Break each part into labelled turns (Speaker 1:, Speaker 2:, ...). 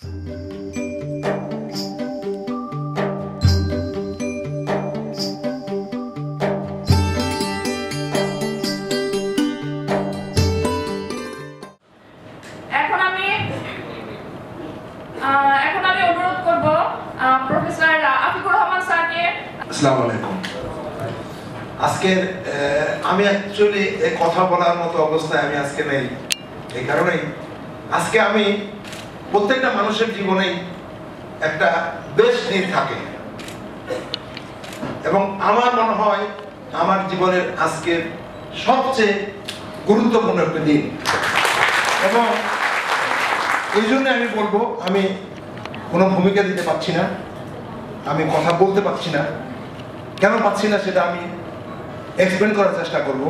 Speaker 1: এখন আমি অনুরোধ করব প্রফেসর আফিকুর রহমান স্যারকে।
Speaker 2: আসসালামু আলাইকুম। আজকের আমি অ্যাকচুয়ালি কথা বলার মতো অবস্থায় আমি আজকে নেই। এই কারণেই আজকে আমি প্রত্যেকটা মানুষের জীবনেই একটা বেশ দিন থাকে এবং আমার মনে হয় আমার জীবনের আজকের সবচেয়ে গুরুত্বপূর্ণ একটা দিন এবং এই জন্য আমি বলবো আমি কোনো ভূমিকা দিতে পারছি না, আমি কথা বলতে পারছি না। কেন পাচ্ছি না সেটা আমি এক্সপ্লেন করার চেষ্টা করব।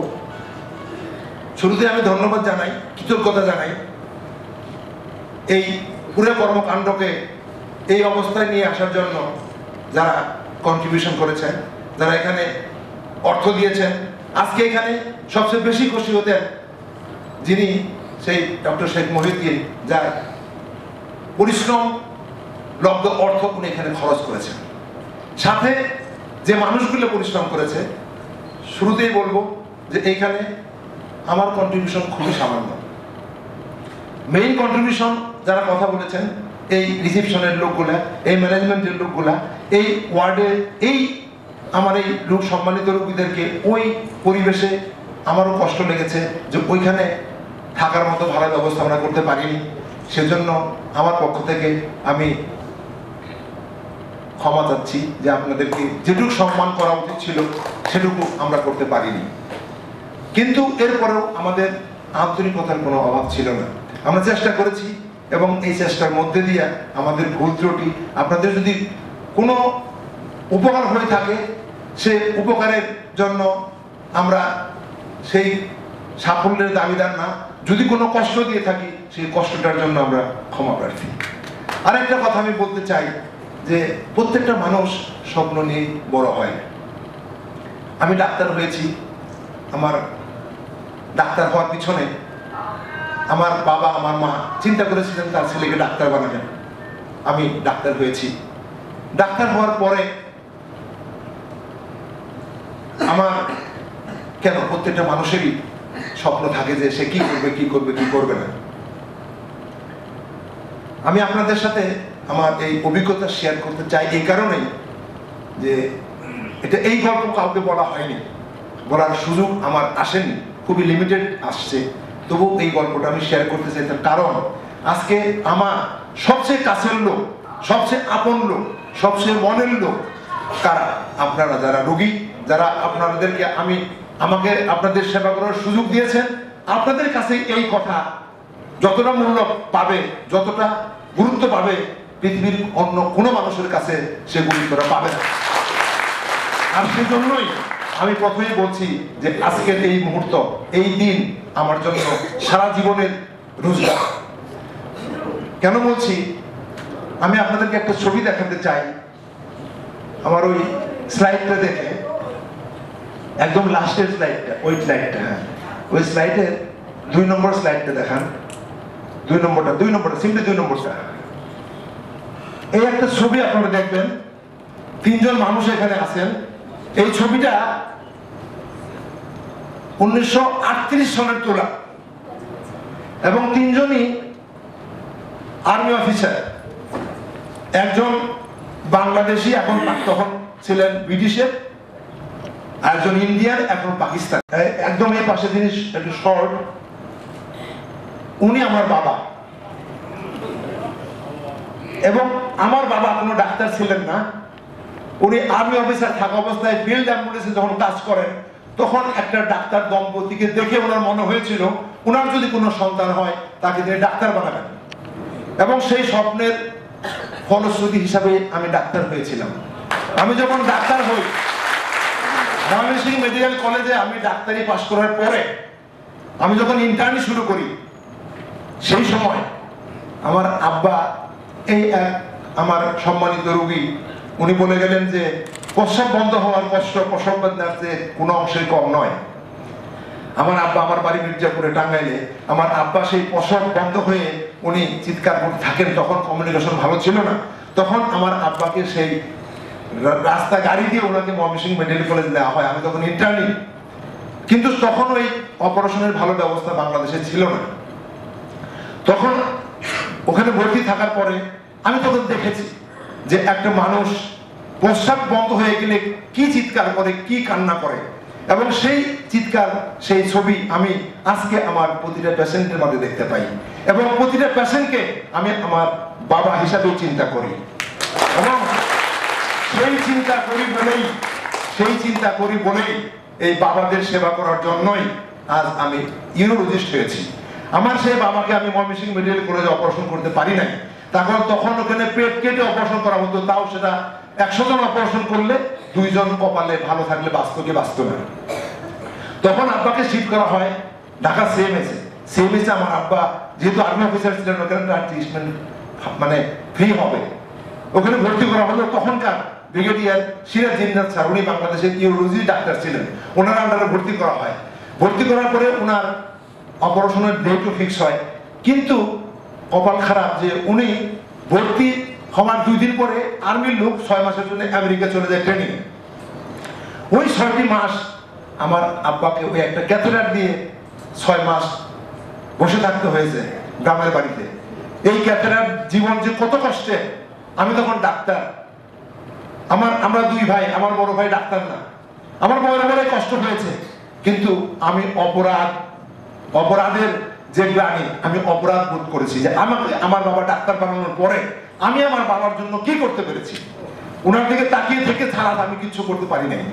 Speaker 2: শুরুতে আমি ধন্যবাদ জানাই, কৃতজ্ঞতা জানাই এই পুরো কর্মকাণ্ডকে এই অবস্থায় নিয়ে আসার জন্য যারা কন্ট্রিবিউশন করেছেন, যারা এখানে অর্থ দিয়েছেন। আজকে এখানে সবচেয়ে বেশি খুশি হতেন যিনি সেই ডক্টর শেখ মহিউদ্দিন, যার পরিশ্রম লব্ধ অর্থ উনি এখানে খরচ করেছেন। সাথে যে মানুষগুলো পরিশ্রম করেছে, শুরুতেই বলবো যে এইখানে আমার কন্ট্রিবিউশন খুবই সামান্য। মেইন কন্ট্রিবিউশন যারা কথা বলেছেন, এই রিসেপশনের লোকগুলা, এই ম্যানেজমেন্টের লোকগুলা, এই ওয়ার্ডের এই আমার এই লোক সম্মানিত রোগীদেরকে ওই পরিবেশে আমারও কষ্ট লেগেছে যে ওইখানে থাকার মতো ভালো ব্যবস্থা আমরা করতে পারিনি। সেজন্য আমার পক্ষ থেকে আমি ক্ষমা চাচ্ছি যে আপনাদেরকে যেটুকু সম্মান করা উচিত ছিল সেটুকু আমরা করতে পারিনি। কিন্তু এরপরেও আমাদের আন্তরিকতার কোনো অভাব ছিল না। আমরা চেষ্টা করেছি এবং এই চেষ্টার মধ্যে দিয়ে আমাদের ভুল ত্রুটি, আপনাদের যদি কোনো উপকার হয়ে থাকে সে উপকারের জন্য আমরা সেই সাফল্যের দাবিদার না। যদি কোনো কষ্ট দিয়ে থাকি সেই কষ্টটার জন্য আমরা ক্ষমা প্রার্থী। আরেকটা কথা আমি বলতে চাই যে প্রত্যেকটা মানুষ স্বপ্ন নিয়ে বড় হয়। আমি ডাক্তার হয়েছি, আমার ডাক্তার হওয়ার পিছনে আমার বাবা আমার মা চিন্তা করেছিলেন তার ছেলেকে ডাক্তার বানাবেন। আমি ডাক্তার হয়েছি। ডাক্তার হওয়ার পরে আমার কেন প্রত্যেকটা মানুষেরই স্বপ্ন থাকে যে সে কি করবে কি করবে কি করবে না। আমি আপনাদের সাথে আমার এই অভিজ্ঞতা শেয়ার করতে চাই এই কারণেই যে এটা এই গল্প কাউকে বলা হয়নি, বলার সুযোগ আমার আসেনি, খুবই লিমিটেড আসছে। তবু এই গল্পটা আমি শেয়ার করতে চাই তার কারণ আজকে আমার সবচেয়ে কাছের লোক, সবচেয়ে আপন লোক, সবচেয়ে মনের লোক কারা? আপনারা যারা রোগী, যারা আপনাদেরকে আমাকে আপনাদের সেবা করার সুযোগ দিয়েছেন। আপনাদের কাছে এই কথা যতটা মূল্য পাবে, যতটা গুরুত্ব পাবে, পৃথিবীর অন্য কোনো মানুষের কাছে সে গুরুত্বটা পাবে না। আর সেজন্যই আমি প্রথমেই বলছি যে আজকের এই মুহূর্ত, এই দিন আমার জন্য সারা জীবনের রোজগার। কেন বলছি? আমি আপনাদেরকে একটা ছবি দেখাতে চাই। আমার ওই স্লাইডটা দেখে, একদম লাস্টের স্লাইডটা, ওই স্লাইডটা, হ্যাঁ ওই স্লাইডের 2 নম্বর স্লাইডটা দেখান। 2 নম্বরটা সিম্পলি 2 নম্বরটা। এই একটা ছবি আপনারা দেখবেন, 3 জন মানুষ এখানে আছেন। এই ছবিটা 1938 সালের তোলা এবং 3 জনই আর্মি অফিসার। একজন বাংলাদেশি, এখন তখন ছিলেন ব্রিটিশের, একজন ইন্ডিয়ান, এখন পাকিস্তান। একদম এই পাশে জিনিস একটু শর্ট, উনি আমার বাবা। এবং আমার বাবা কোনো ডাক্তার ছিলেন না, উনি আর্মি অফিসার থাকা অবস্থায় ফিল্ড অ্যাম্বুলেন্সে যখন কাজ করেন তখন একটা ডাক্তার দম্পতিকে দেখে ওনার মনে হয়েছিল ওনার যদি কোনো সন্তান হয় তাকে তিনি ডাক্তার বানাবেন। এবং সেই স্বপ্নের ফলশ্রুতি হিসাবে আমি ডাক্তার হয়েছিলাম। আমি যখন ডাক্তার হই ময়মনসিংহ মেডিকেল কলেজে, আমি ডাক্তারি পাশ করার পরে আমি যখন ইন্টার্নি শুরু করি, সেই সময় আমার আব্বা, এই এক আমার সম্মানিত রোগী, উনি বলে গেলেন যে প্রস্রাব বন্ধ হওয়ার কষ্ট প্রসব বেদনার চেয়ে কোনো অংশে কম নয়। আমার আব্বা, আমার বাড়ি মির্জাপুরে টাঙ্গাইলে, আমার আব্বা সেই প্রসব বন্ধ হয়ে উনি চিৎকার করতে থাকেন, তখন কমিউনিকেশন ভালো ছিল না, তখন আমার আব্বাকে সেই রাস্তা গাড়ি দিয়ে ওনাকে ময়মনসিংহ মেডিকেল কলেজ দেওয়া হয়। আমি তখন ইন্টার্নি, কিন্তু তখন ওই অপারেশনের ভালো ব্যবস্থা বাংলাদেশে ছিল না। তখন ওখানে ভর্তি থাকার পরে আমি তখন দেখেছি যে একটা মানুষ প্রস্রাব বন্ধ হয়ে গেলে কি চিৎকার করে, কি কান্না করে, এবং সেই চিৎকার, সেই ছবি আমি আজকে আমার প্রতিটা পেশেন্টের মধ্যে দেখতে পাই, এবং প্রতিটা পেশেন্টকে আমি আমার বাবা হিসাবেও চিন্তা করি, এবং সেই চিন্তা করি বলেই এই বাবাদের সেবা করার জন্যই আজ আমি ইউরোলজিস্ট হয়েছি। আমার সেই বাবাকে আমি ময়মনসিংহ মেডিকেল কলেজে অপারেশন করতে পারি নাই, তখন ওখানে পেট কেটে অপারেশন করা হতো, তাও সেটা 100 জন অপারেশন করলে 2 জন কপালে ভালো থাকলে বাঁচত না। তখন আব্বাকে শিফট করা হয় ঢাকা সিএমএসে। আমার আব্বা যেহেতু আর্মি অফিসার ছিলেন, ওখানে তার ট্রিটমেন্ট মানে ফ্রি হবে, ওখানে ভর্তি করা হলো। তখনকার ব্রিগেডিয়ার সিরাজ জিন্নাত স্যার, উনি বাংলাদেশের ইউরোলজি ডাক্তার ছিলেন, ওনার আন্ডারে ভর্তি করা হয়। ভর্তি করার পরে ওনার অপারেশনের ডেটও ফিক্স হয়, কিন্তু কপাল খারাপ যে উনি ভর্তি হওয়ার 2 দিন পরে আর্মির লোক 6 মাসের জন্য আমেরিকা চলে যায় ট্রেনিং। ওই 6টি মাস আমার আব্বাকে ওই একটা ক্যাথেটার দিয়ে 6 মাস বসে থাকতে হয়েছে গ্রামের বাড়িতে। এই ক্যাথেটার জীবন যে কত কষ্টে। আমি তখন ডাক্তার, আমরা 2 ভাই, আমার বড় ভাই ডাক্তার না, আমার বড় কষ্ট হয়েছে, কিন্তু আমি অপরাধের যে গ্লানি, আমি অপরাধ বোধ করেছি যে আমাকে আমার বাবা ডাক্তার বানানোর পরে আমি আমার বাবার জন্য কি করতে পেরেছি। ওনার দিকে তাকিয়ে থেকে ছাড়া আমি কিছু করতে পারি নাই।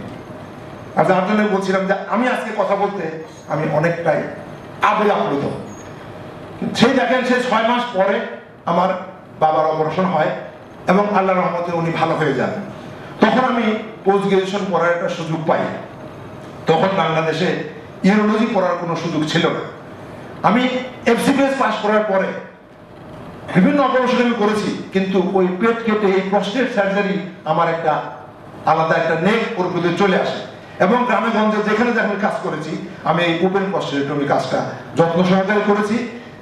Speaker 2: আর যার জন্য বলছিলাম যে আমি আজকে কথা বলতে আমি অনেকটাই আপ্লুত। সেই দেখেন, সেই 6 মাস পরে আমার বাবার অপারেশন হয় এবং আল্লাহর রহমতে উনি ভালো হয়ে যান। তখন আমি পোস্ট গ্রাজুয়েশন পড়ার একটা সুযোগ পাই। তখন বাংলাদেশে ইউরোলজি পড়ার কোনো সুযোগ ছিল না। আমি এফসিপিএস পাস করার পরে বিভিন্ন অপারেশন আমি করেছি, কিন্তু ওই পেট কেটে এই প্রস্টেট সার্জারি আমার একটা আলাদা একটা নেক ওর প্রতি চলে আসে, এবং গ্রামে গঞ্জে যেখানে কাজ করেছি আমি এই ওপেন প্রস্টেটেক্টমি কাজটা যত্ন সহকারে করেছি।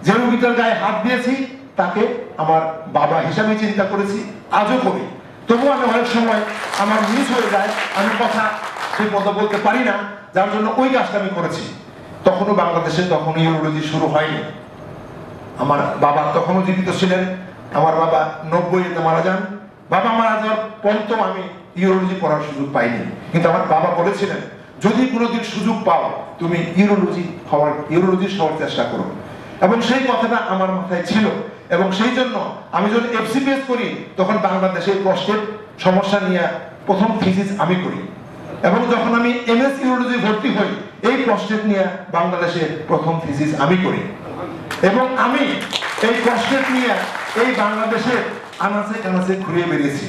Speaker 2: যে রোগীটার গায়ে হাত দিয়েছি তাকে আমার বাবা হিসাবে চিন্তা করেছি, আজও করি। তবুও আমি অনেক সময় আমার মিস হয়ে যায়, আমি কথা সেই কথা বলতে পারি না, যার জন্য ওই কাজটা আমি করেছি। তখনও বাংলাদেশে ইউরোলজি শুরু হয়নি। আমার বাবা তখনও জীবিত ছিলেন। আমার বাবা 90-তে মারা যান। বাবা মারা যাওয়ার পর্যন্ত আমি ইউরোলজি পড়ার সুযোগ পাইনি, কিন্তু আমার বাবা বলেছিলেন যদি কোনোদিন সুযোগ পাও তুমি ইউরোলজিস্ট হওয়ার চেষ্টা করো, এবং সেই কথাটা আমার মাথায় ছিল। এবং সেই জন্য আমি যখন এফসিপিএস করি তখন বাংলাদেশের প্রস্টেট সমস্যা নিয়ে প্রথম থিসিস আমি করি, এবং যখন আমি এমএস ইউরোলজি ভর্তি হই এই প্রস্টেট নিয়ে বাংলাদেশের প্রথম থিসিস আমি করি, এবং আমি এই প্রস্টেট নিয়ে এই বাংলাদেশের আনাচে কানাচে ঘুরিয়ে বেরিয়েছি।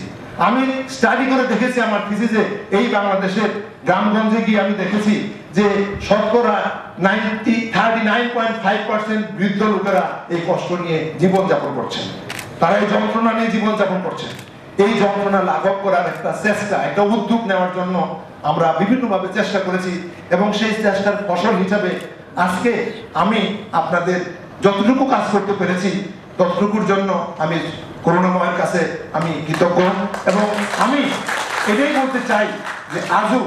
Speaker 2: আমি স্টাডি করে দেখেছি আমার থিসিসে এই বাংলাদেশের গ্রামগঞ্জে গিয়ে আমি দেখেছি যে শতকরা 39.5% বৃদ্ধ লোকেরা এই কষ্ট নিয়ে জীবনযাপন করছেন, তারা এই যন্ত্রণা নিয়ে জীবনযাপন করছেন। এই যন্ত্রণা লাঘব করার একটা চেষ্টা, একটা উদ্যোগ নেওয়ার জন্য আমরা বিভিন্নভাবে চেষ্টা করেছি, এবং সেই চেষ্টার ফসল হিসাবে আজকে আমি আপনাদের যতটুকু কাজ করতে পেরেছি ততটুকুর জন্য আমি করুণাময়ের কাছে আমি কৃতজ্ঞ। এবং আমি এটাই বলতে চাই যে আজও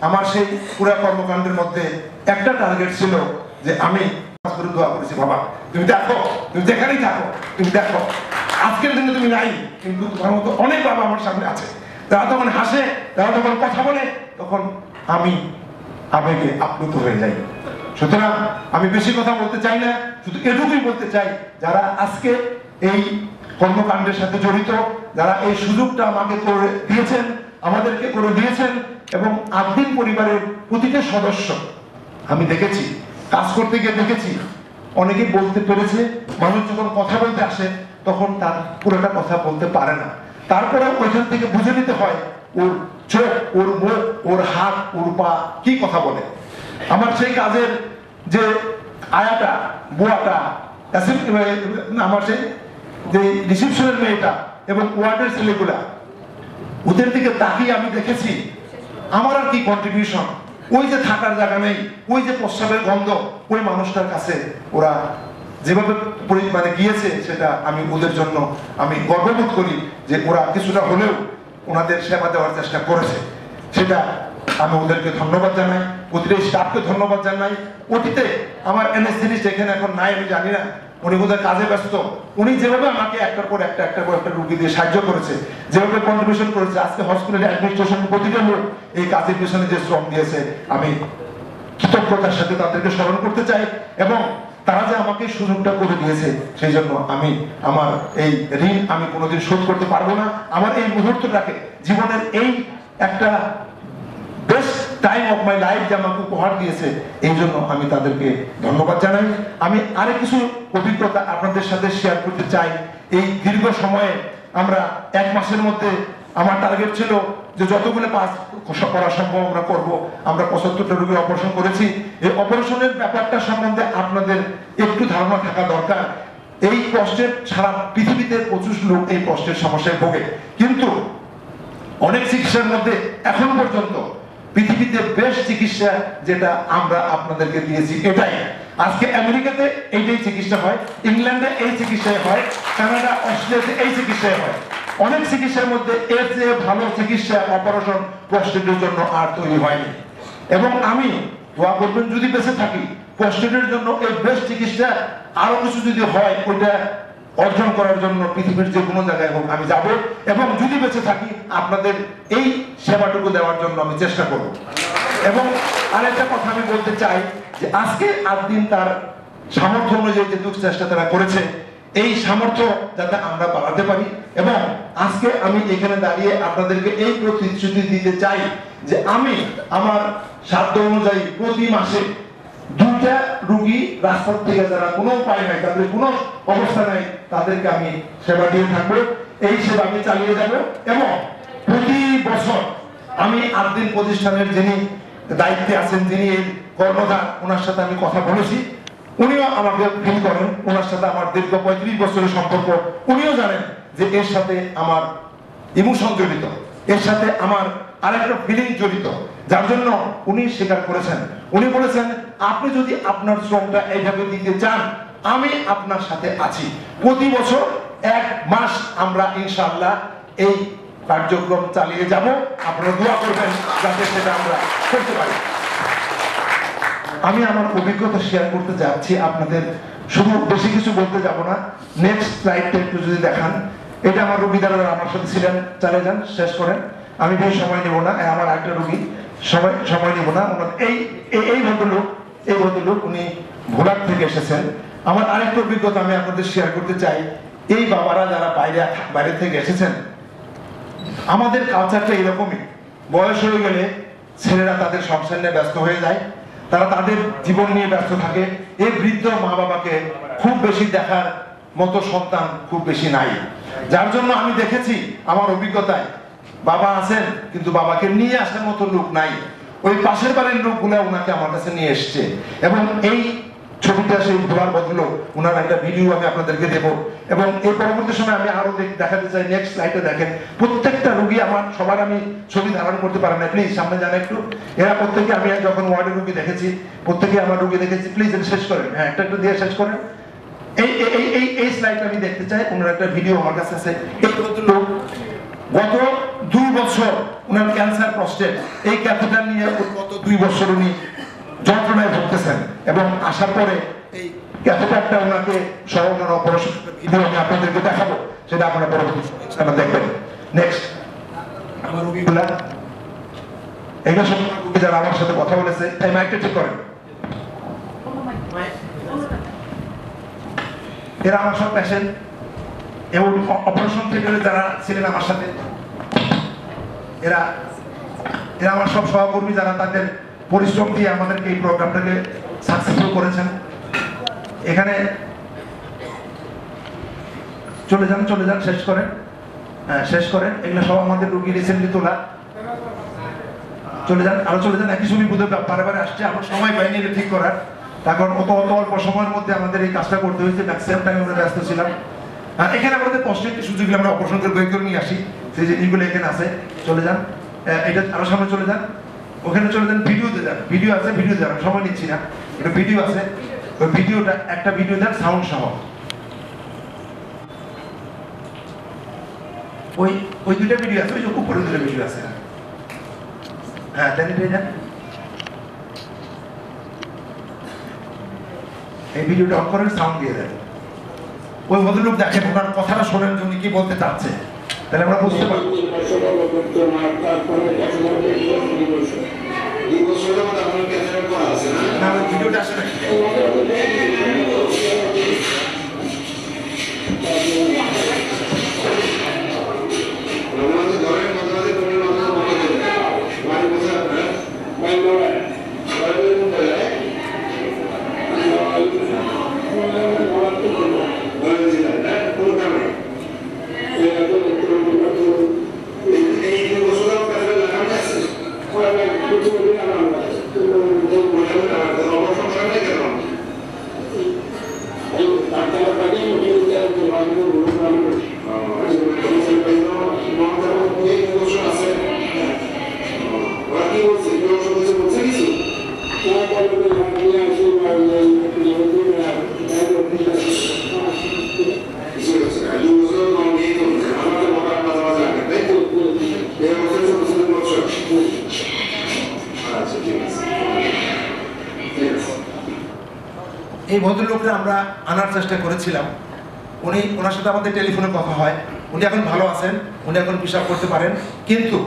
Speaker 2: আমার সেই পুরা কর্মকাণ্ডের মধ্যে একটা টার্গেট ছিল যে আমি দোয়া করেছি, বাবা তুমি দেখো, তুমি যেখানেই থাকো তুমি দেখো, আজকের দিনে তুমি নাই, কিন্তু তোমার মতো অনেক বাবা আমার সামনে আছে, তারা তখন হাসে, তারা তখন কথা বলে, তখন আমি আবেগে আপ্লুত হয়ে যাই। সুতরাং আমি বেশি কথা বলতে চাই না, শুধু এটুকুই বলতে চাই যারা আজকে এই কর্মকাণ্ডের সাথে জড়িত, যারা এই সুযোগটা আমাকে করে দিয়েছেন, আমাদেরকে করে দিয়েছেন, এবং আদিন পরিবারের প্রতিটা সদস্য আমি দেখেছি, কাজ করতে গিয়ে দেখেছি অনেকেই বলতে পেরেছে। মানুষ যখন কথা বলতে আসে তখন তার পুরোটা কথা বলতে পারে না, তারপরে ওইখান থেকে বুঝে নিতে হয় ওর চোখ, ওর মুখ, ওর হাত, ওর পা কি কথা বলে। আমার সেই কাজের যে আয়াটা, বুয়াটা, আমার সেই যে রিসিপশনের মেয়েটা এবং ওয়ার্ডের ছেলেগুলা, ওদের দিকে তাকিয়ে আমি দেখেছি আমার আর কি কন্ট্রিবিউশন। ওই যে থাকার জায়গা নেই, ওই যে প্রস্রাবের গন্ধ, ওই মানুষটার কাছে ওরা যেভাবে মানে গিয়েছে, সেটা আমি ওদের জন্য আমি গর্ববোধ করি যে ওরা কিছুটা হলেও ওনাদের সেবা দেওয়ার চেষ্টা করেছে। সেটা আমি ওদেরকে ধন্যবাদ জানাই, প্রতিটা স্টাফকে ধন্যবাদ জানাই। অতীতে আমার অ্যানেস্থেটিস্ট এখানে এখন নাই, আমি জানি না, উনি বোধহয় কাজে ব্যস্ত। উনি যেভাবে আমাকে একটার পর একটা রুগী দিয়ে সাহায্য করেছে, যেভাবে কন্ট্রিবিউশন করেছে, আজকে হসপিটালের অ্যাডমিনিস্ট্রেশন প্রতিটা লোক এই কাজের পিছনে যে শ্রম দিয়েছে, আমি কৃতজ্ঞতার সাথে তাদেরকে স্মরণ করতে চাই। এবং তারা যে আমাকে সুযোগটা করে দিয়েছে, সেই জন্য আমি আমার এই ঋণ আমি কোনোদিন শোধ করতে পারবো না। আমার এই মুহূর্তটাকে, জীবনের এই একটা best time of my life যে আমাকে উপহার দিয়েছে, এই জন্য আমি তাদেরকে ধন্যবাদ জানাই। আমি আরেক কিছু অভিজ্ঞতা আপনাদের সাথে শেয়ার করতে চাই। এই দীর্ঘ সময়ে আমরা 1 মাসের মধ্যে আমার টার্গেট ছিল যে যতগুলো পাস করা সম্ভব আমরা করব। আমরা 75টা রোগীর অপারেশন করেছি। এই অপারেশনের ব্যাপারটা সম্বন্ধে আপনাদের একটু ধারণা থাকা দরকার। এই কষ্টের, সারা পৃথিবীতে প্রচুর লোক এই কষ্টের সমস্যায় ভোগে, কিন্তু অনেক চিকিৎসার মধ্যে এখন পর্যন্ত পৃথিবীতে বেস্ট চিকিৎসা যেটা আমরা আপনাদেরকে দিয়েছি এটাই। আজকে আমেরিকাতে এইটাই চিকিৎসা হয়, ইংল্যান্ডে এই চিকিৎসায় হয়, কানাডা, অস্ট্রেলিয়াতে এই চিকিৎসায় হয়। অনেক চিকিৎসার মধ্যে এর চেয়ে ভালো চিকিৎসা অপারেশন প্রস্টেটের জন্য আর তৈরি হয়নি। এবং আমি দোয়া করবেন, যদি বেঁচে থাকি, প্রস্টেটের জন্য এই বেস্ট চিকিৎসা আরো কিছু যদি হয়, ওইটা অর্জন করার জন্য পৃথিবীর যে কোনো জায়গায় হোক আমি যাব। এবং যদি বেঁচে থাকি, আপনাদের এই সেবাটুকু দেওয়ার জন্য আমি চেষ্টা করব। এবং আরেকটা কথা আমি বলতে চাই যে আজকে দিন তার সামর্থ্য অনুযায়ী যে চেষ্টা তারা করেছে, এই সামর্থ্য যাতে আমরা বাড়াতে পারি। এবং আজকে আমি এখানে দাঁড়িয়ে আপনাদেরকে এই প্রতিশ্রুতি দিতে চাই যে আমি আমার সাধ্য অনুযায়ী প্রতি মাসে 2টা রুগী রাস্তার থেকে যারা কোনো উপায় নাই, তাদের কোনো অবস্থা নাই, তাদেরকে আমি সেবা দিয়ে থাকবো। এই সেবা আমি চালিয়ে যাব। এবং প্রতি বছর আমি দিন প্রতিষ্ঠানের যিনি দায়িত্বে আছেন, যিনি এই কর্ণধার, ওনার সাথে আমি কথা বলেছি। উনিও আমাকে ফোন করেন, ওনার সাথে আমার দীর্ঘ 35 বছরের সম্পর্ক। উনিও জানেন যে এর সাথে আমার ইমোশন জড়িত, এর সাথে আমার আরেকটা ফিলিং জড়িত, যার জন্য উনি স্বীকার করেছেন। উনি বলেছেন, আপনি যদি আপনার শ্রমটা এইভাবে দিতে চান, আমি আপনার সাথে আছি। প্রতি বছর 1 মাস আমরা ইনশাআল্লাহ এই কার্যক্রম চালিয়ে যাব। আপনারা দোয়া করবেন যাতে সেটা আমরা করতে পারি। আমি আমার অভিজ্ঞতা শেয়ার করতে যাচ্ছি আপনাদের, শুধু বেশি কিছু বলতে যাব না। নেক্সট স্লাইডটা একটু যদি দেখান। এটা আমার রোগী যারা আমার সাথে ছিলেন, চালিয়ে যান, শেষ করেন, আমি বেশি সময় নেব না। আমার একটা রোগী, সময় নেব না। এই ভদ্রলোক উনি ভোলার থেকে এসেছেন। আমার আরেকটা অভিজ্ঞতা আমি আপনাদের শেয়ার করতে চাই। এই বাবারা যারা বাইরে থেকে এসেছেন, আমাদের কালচারটা এরকমই, বয়স হয়ে গেলে ছেলেরা তাদের সংসার নিয়ে ব্যস্ত হয়ে যায়, তারা তাদের জীবন নিয়ে ব্যস্ত থাকে। এই বৃদ্ধ মা বাবাকে খুব বেশি দেখার মতো সন্তান খুব বেশি নাই, যার জন্য আমি দেখেছি আমার অভিজ্ঞতায়, বাবা আছেন কিন্তু বাবাকে নিয়ে আসার মতো লোক নাই। ওই পাশের বাড়ির লোকগুলো ওনাকে আমার কাছে নিয়ে এসছে। এবং এই ছবিটা সেই ভোলার বদলো, ওনার একটা ভিডিও আমি আপনাদেরকে দেবো। এবং এই পরবর্তী সময় আমি আরো দেখাতে চাই। নেক্সট স্লাইডে দেখেন, প্রত্যেকটা রোগী আমার, সবার আমি ছবি ধারণ করতে পারি না, প্লিজ সামনে যান একটু। এরা প্রত্যেকে, আমি যখন ওয়ার্ডের রোগী দেখেছি, প্রত্যেকে আমার রোগী দেখেছি। প্লিজ এটা শেষ করেন, হ্যাঁ একটা একটু দিয়ে শেষ করেন। এই স্লাইডটা আমি দেখতে চাই। ওনার একটা ভিডিও আমার কাছে আছে। এই লোক গত 2 বছর ওনার ক্যান্সার প্রস্টেট, এই ক্যাথেটার নিয়ে গত 2 বছর উনি যন্ত্রণায় ভুগতেছেন। এবং আসার পরে এই ক্যাথেটারটা ওনাকে সহজে অপারেশন ভিডিও আমি আপনাদেরকে দেখাবো, সেটা আপনারা পরবর্তী দেখবেন। নেক্সট আমার রোগীগুলা, এগুলো সব যারা আমার সাথে কথা বলেছে, এই মাইকটা ঠিক করেন। এরা আমার সব পেশেন্ট এবং অপারেশন থিয়েটারে যারা ছিলেন আমার সাথে, এরা আমার সব সহকর্মী, যারা তাদের পরিশ্রম দিয়ে আমাদেরকে এই প্রোগ্রামটাকে সাকসেসফুল করেছেন। এখানে চলে যান, শেষ করেন, শেষ করেন। এগুলো সব আমাদের রোগী রিসেন্টলি তোলা। চলে যান। একই ছবি বোধ বারে আসছে, আমার সময় পাইনি এটা ঠিক করার, কারণ অত অল্প সময়ের মধ্যে আমাদের এই কাজটা করতে হয়েছে। ম্যাক্সিমাম টাইম আমরা ব্যস্ত ছিলাম। এখানে আমাদের কষ্ট একটু সুযোগ আমরা অপারেশন করে বই করে নিয়ে আসি, সেই জিনিসগুলো এখানে আছে। চলে যান, এটা আরো সামনে চলে যান, ওখানে চলে যান, ভিডিওতে যান। ভিডিও আছে, ভিডিও যান, সময় নিচ্ছি না, এটা ভিডিও আছে। ওই ভিডিওটা, একটা ভিডিও দেন সাউন্ড সহ। ওই দুইটা ভিডিও আছে, ওই যে উপরে দুটো ভিডিও আছে। হ্যাঁ দেন, দেন এই ভিডিওটা অন করেন, সাউন্ড দিয়ে দেন। ওই ভদ্রলোক দেখেন, ওনার কথাটা শোনেন উনি কি বলতে চাচ্ছে, তাহলে আমরা বুঝতে পারবো। না ওই ভিডিওটা আসে না। এই ভদ্রলোকরা আমরা আনার চেষ্টা করেছিলাম, ওনার সাথে আমাদের টেলিফোনে কথা হয়, উনি এখন ভালো আছেন, উনি এখন পেশাব করতে পারেন, কিন্তু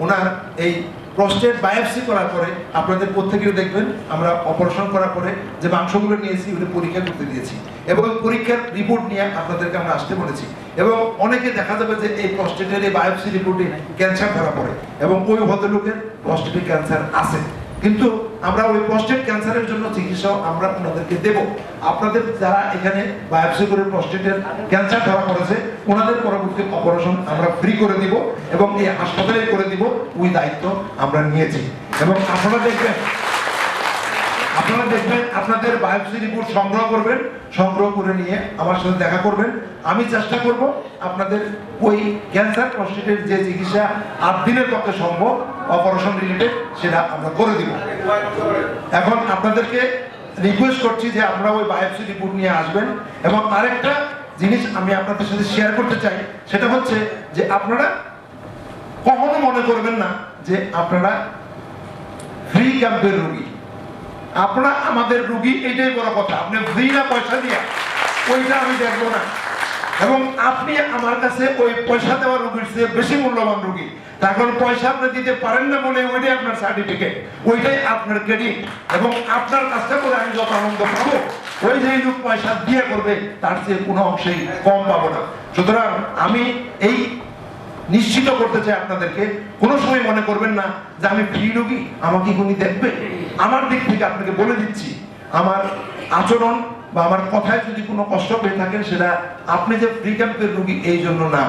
Speaker 2: ওনার এই প্রস্টেট বায়োপসি করার পরে আপনাদের প্রত্যেকেও দেখবেন আমরা অপারেশন করার পরে যে মাংসগুলো নিয়েছি ওটা পরীক্ষা করতে দিয়েছি এবং পরীক্ষার রিপোর্ট নিয়ে আপনাদেরকে আমরা আসতে বলেছি। এবং অনেকে দেখা যাবে যে এই প্রস্টেটের এই বায়োপসি রিপোর্টে ক্যান্সার ধরা পড়ে এবং ওই ভদ্রলোকের প্রস্টেটে ক্যান্সার আছে, কিন্তু আমরা ওই প্রস্টেট ক্যান্সারের জন্য চিকিৎসা আমরা ওনাদেরকে দেব। আপনাদের যারা এখানে বায়োপসি করে প্রস্টেটের ক্যান্সার ধরা পড়েছে ওনাদের পরবর্তী অপারেশন আমরা ফ্রি করে দিব এবং এই হাসপাতালে করে দিব, ওই দায়িত্ব আমরা নিয়েছি। এবং আপনারা দেখবেন আপনাদের বায়োপসি রিপোর্ট সংগ্রহ করবেন, সংগ্রহ করে নিয়ে আমার সাথে দেখা করবেন। আমি চেষ্টা করব আপনাদের ওই ক্যান্সার প্রস্টেটের যে চিকিৎসা 8 দিনের পক্ষে সম্ভব অপারেশন রিলেটেড সেটা আমরা করে দিব। এখন আপনাদেরকে রিকোয়েস্ট করছি যে আপনারা ওই বায়োপসি রিপোর্ট নিয়ে আসবেন। এবং আরেকটা জিনিস আমি আপনাদের সাথে শেয়ার করতে চাই, সেটা হচ্ছে যে আপনারা কখনো মনে করবেন না যে আপনারা ফ্রি ক্যাম্পের রোগী, আপনারা আমাদের রোগী, এইটাই বড় কথা। আপনি ফ্রি না পয়সা দিয়ে ওইটা আমি দেখবো না, এবং আপনি আমার কাছে ওই পয়সা দেওয়ার রোগীর চেয়ে বেশি মূল্যবান রোগী। তখন পয়সা আপনি দিতে পারেন না বলে ওইটাই আপনার সার্টিফিকেট, ওইটাই আপনার ক্রেডিট, এবং আপনার কাজটা করে আমি যত আনন্দ পাবো ওই যে লোক পয়সা দিয়ে করবে তার চেয়ে কোনো অংশেই কম পাবো না। সুতরাং আমি এই নিশ্চিত করতে চাই আপনাদেরকে, কোনো সময় মনে করবেন না যে আমি ফ্রি রোগী, আমাকে উনি দেখবে। আমার দিক থেকে আপনাকে বলে দিচ্ছি, আমার আচরণ বা আমার কথায় যদি কোনো কষ্ট পেয়ে থাকেন সেটা আপনি যে ফ্রি ক্যাম্পের রোগী এই জন্য না।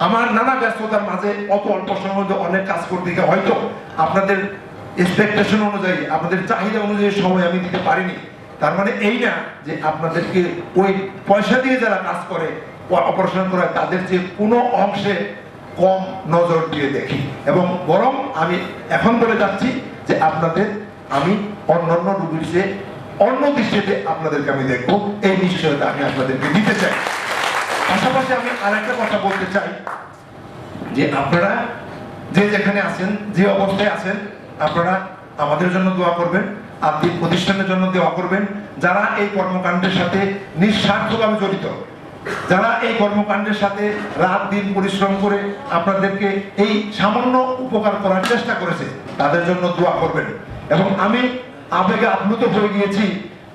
Speaker 2: আমার নানা ব্যস্ততার মাঝে অত অল্প সময়ের মধ্যে অনেক কাজ করতে গিয়ে হয়তো আপনাদের এক্সপেকটেশন অনুযায়ী, আপনাদের চাহিদা অনুযায়ী সময় আমি দিতে পারিনি। তার মানে এই না যে আপনাদেরকে ওই পয়সা দিয়ে যারা কাজ করে অপারেশন করে তাদের যে কোনো অংশে কম নজর দিয়ে দেখি, এবং বরং আমি এখন বলে যাচ্ছি যে আপনাদের আমি অন্যান্য রোগীর চেয়ে অন্য দৃষ্টিতে আপনাদেরকে আমি দেখবো, এই নিশ্চয়তা আমি আপনাদেরকে দিতে চাই। পাশাপাশি আমি আরেকটা কথা বলতে চাই যে আপনারা যে যেখানে আছেন, যে অবস্থায় আছেন, আপনারা আমাদের জন্য দোয়া করবেন, আত্মিক প্রতিষ্ঠানের জন্য দোয়া করবেন। যারা এই কর্মকাণ্ডের সাথে নিঃস্বার্থভাবে জড়িত, যারা এই কর্মকাণ্ডের সাথে রাত দিন পরিশ্রম করে আপনাদেরকে এই সামান্য উপকার করার চেষ্টা করেছে, তাদের জন্য দোয়া করবেন। এবং আমি আবেগে আপ্লুত হয়ে গিয়েছি,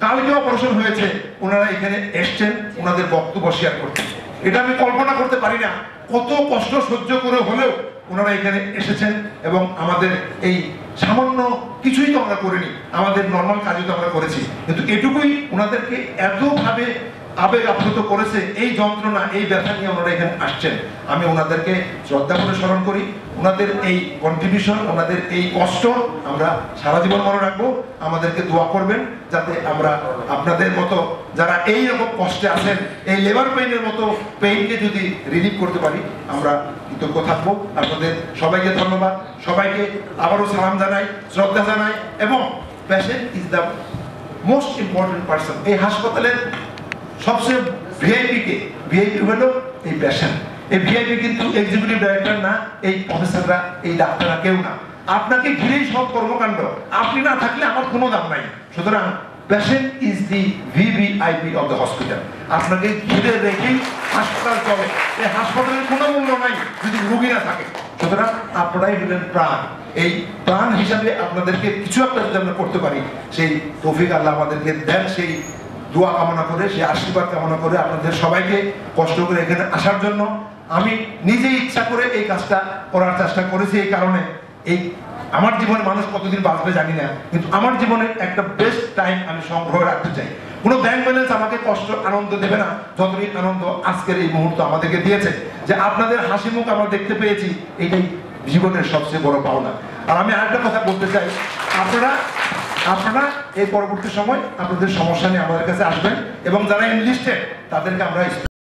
Speaker 2: কালকে অপারেশন হয়েছে, ওনারা এখানে এসছেন ওনাদের বক্তব্য শেয়ার করতে, এটা আমি কল্পনা করতে পারি না। কত কষ্ট সহ্য করে হলেও ওনারা এখানে এসেছেন, এবং আমাদের এই সামান্য কিছুই তো আমরা করিনি, আমাদের নর্মাল কাজই তো আমরা করেছি, কিন্তু এটুকুই ওনাদেরকে এতভাবে আবেগ আপ্লুত করেছে, এই যন্ত্রণা, এই ব্যথা নিয়ে ওনারা এখানে আসছেন। আমি ওনাদেরকে শ্রদ্ধা করে স্মরণ করি। ওনাদের এই কন্ট্রিবিউশন, ওনাদের এই কষ্ট আমরা সারা জীবন মনে রাখবো। আমাদেরকে দোয়া করবেন যাতে আমরা আপনাদের মতো যারা এই রকম কষ্টে আছেন, এই লেবার পেইনের মতো পেইনকে যদি রিলিভ করতে পারি, আমরা কৃতজ্ঞ থাকবো। আপনাদের সবাইকে ধন্যবাদ, সবাইকে আবারও সালাম জানাই, শ্রদ্ধা জানাই, এবং patient is the most important person. এই হাসপাতালের সবচেয়ে ভিআইপি হলো এই পেশেন্ট। এই ভিআইপি কিন্তু এক্সিকিউটিভ ডাইরেক্টর না, এই প্রফেসররা, এই ডাক্তাররা, কেউ না। আপনাকে ঘিরেই সব কর্মকাণ্ড, আপনি না থাকলে আমার কোনো দাম নাই। সুতরাং patient is the VVIP of the hospital. আপনাকে ঘিরে রেখেই হাসপাতাল চলে। এই হাসপাতালের কোনো মূল্য নাই যদি রোগী না থাকে। সুতরাং আপনারাই হলেন প্রাণ। এই প্রাণ হিসাবে আপনাদেরকে কিছু একটা যদি আমরা করতে পারি, সেই তৌফিক আল্লাহ আমাদেরকে দেন। সেই দোয়া কামনা করে, সেই আশীর্বাদ কামনা করে আপনাদের সবাইকে কষ্ট করে এখানে আসার জন্য আমি নিজেই ইচ্ছা করে এই কাজটা করার চেষ্টা করেছি। এই কারণে এই আমার জীবনে মানুষ কতদিন বাঁচবে জানি না, কিন্তু আমার জীবনের একটা বেস্ট টাইম আমি সংগ্রহ রাখতে চাই। কোনো ব্যাংক ব্যালেন্স আমাকে কষ্ট আনন্দ দেবে না যতদিন আনন্দ আজকের এই মুহূর্ত আমাদেরকে দিয়েছে, যে আপনাদের হাসি মুখ আমরা দেখতে পেয়েছি, এটাই জীবনের সবচেয়ে বড় পাওনা। আর আমি আরেকটা কথা বলতে চাই, আপনারা এই পরবর্তী সময় আপনাদের সমস্যা নিয়ে আমাদের কাছে আসবেন, এবং যারা এনলিস্টেড তাদেরকে আমরা